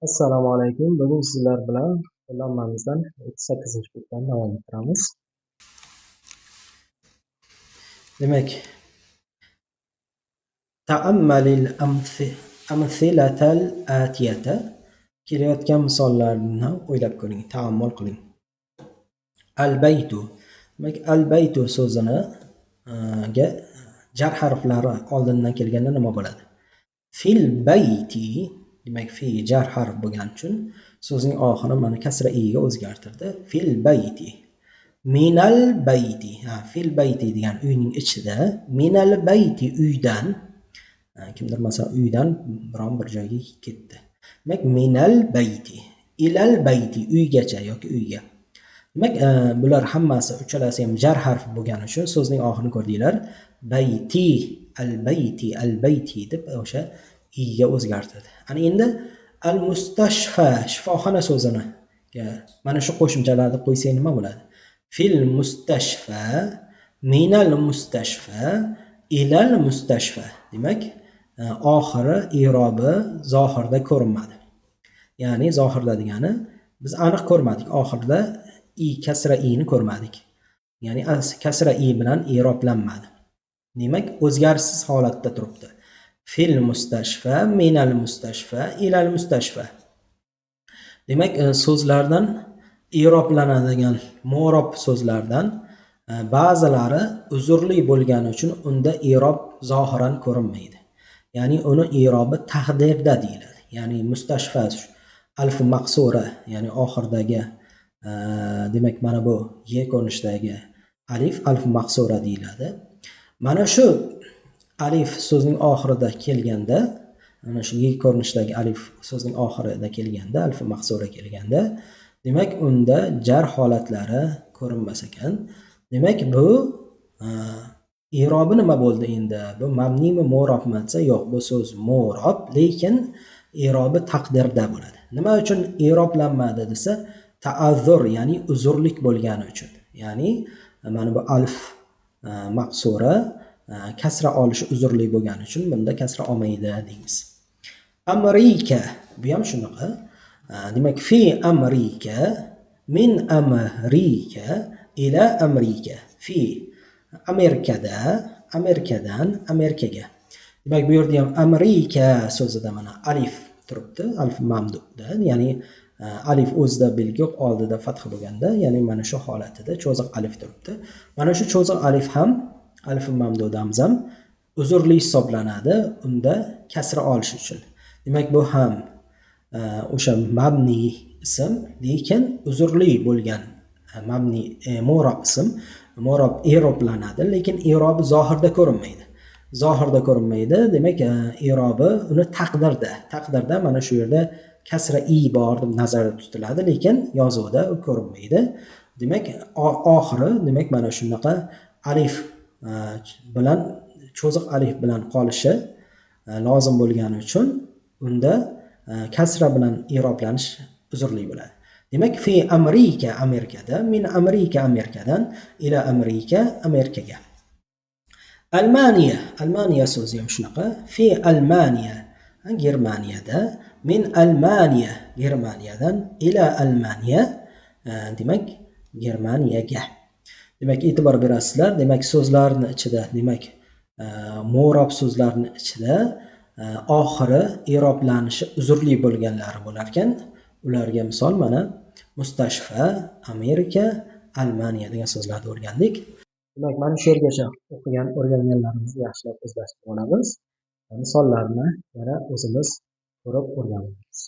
Assalomu alaykum. Bugun sizlar bilan qo'llanmamizdan 38-betdan davom ettiramiz. Demak, ta'ammalil amthilatal atiyata kelayotgan misollarni o'ylab ko'ring, ta'ammul qiling. Al-baytu. Demak, al-baytu so'zini ga jar harflari oldindan kelganda nima bo'ladi? Fil bayti, demak fi jar harf bo'lgani uchun so'zning oxiri mana kasra i ga o'zgartirdi. Fil bayti. Minal bayti. Fil bayti degan uyning ichida, minal bayti uydan, kimdir masalan uydan biron bir joyga ketdi. Demak, minal bayti. Ilal bayti uygacha yoki uyga. Demak, bular hammasi uchalasi ham jar harf bo'lgani uchun so'zning oxirini ko'rdinglar. Bayti, al-bayti deb o'sha i ga o'zgartirdi. Ana endi al-mustashfa, shifoxona so'zini mana shu qo'shimchalarni qo'ysak nima bo'ladi? Fil mustashfa, minal mustashfa, ilal mustashfa. Demak, oxiri i'robi zohirda ko'rinmadi. Ya'ni zohirda degani biz aniq ko'rmadik. Oxirida kasra i ni ko'rmadik. Ya'ni kasra i bilan i'roblanmadi. Demak, o'zgarishsiz holatda turibdi. Fil mustashfa, minal mustashfa, ilal mustashfa. Demak, so'zlardan i'roblanadigan mu'rob so'zlardan ba'zilari uzrli bo'lgani uchun unda i'rob zohiran ko'rinmaydi. Ya'ni uni i'robi taqdirda deyiladi. Ya'ni mustashfa alf maqsura, ya'ni oxirdagi demak mana bu ye ko'rinishdagi alif alf maqsura deyiladi. Mana shu alif so'zning oxirida kelganda, mana shu ye ko'rinishdagi alif so'zning oxirida kelganda, alf maqsura kelganda, demak unda jar holatlari ko'rinmas ekan. Demak, bu i'robi nima bo'ldi endi? Bu mabnimi mu'robmi desa, yo'q, bu so'z mu'rob, lekin i'robi taqdirda bo'ladi. Nima uchun i'roblanmadi desa, ta'azzur, ya'ni uzrlik bo'lgani uchun. Ya'ni mana bu alf maqsura kasra olishi uzrli bo'lgani uchun bunda kasra olmaydi deymiz. Amerika, bu ham shunaqa. Demak, fi Amerika, min Amerika, ila Amerika. Fi Amerikada, Amerikadan Amerikaga. Demak, bu yerda ham Amerika so'zida mana alif turibdi, alif mamduda, ya'ni alif o'zida belgi oldida fath bo'lganda, ya'ni mana shu holatida cho'ziq alif turibdi. Mana shu cho'ziq alif ham alif mamdud hamzam uzrli hisoblanadi unda kasra olish uchun. Demak, bu ham o'sha mabni ism, lekin uzrli bo'lgan mabni mu'rob ism, mu'rob i'roblanadi, lekin i'robi zohirda ko'rinmaydi. Zohirda ko'rinmaydi, demak, i'robi uni taqdirda mana shu yerda kasra i bor deb nazarda tutiladi, lekin yozuvda u ko'rinmaydi. Demak, oxiri demak mana shunaqa alif bilan cho'ziq alif bilan qolishi lozim bo'lgani uchun unda kasra bilan i'roblanish uzrli bo'ladi. Demak, fi Amerika Amerikada, min Amerika Amerikadan, ila Amerika Amerikaga. Almaniya so'zi ham shunaqa. Fi Almaniya Germaniyada, min Almaniya Germaniyadan, ila Almaniya demak Germaniyaga. Demak, e'tibor berasizlar. Demak, so'zlarning ichida, demak, mu'rob so'zlarning ichida oxiri i'roblanishi uzrli bo'lganlari bo'lar ekan. Ularga misol mana mustashfa, Amerika, Almaniya degan so'zlarni o'rgandik. Demak, mana shu yergacha o'rganganlarimizni yaxshilab o'zlashtirib olamiz. Misollarni yana o'zimiz ko'rib o'rganamiz.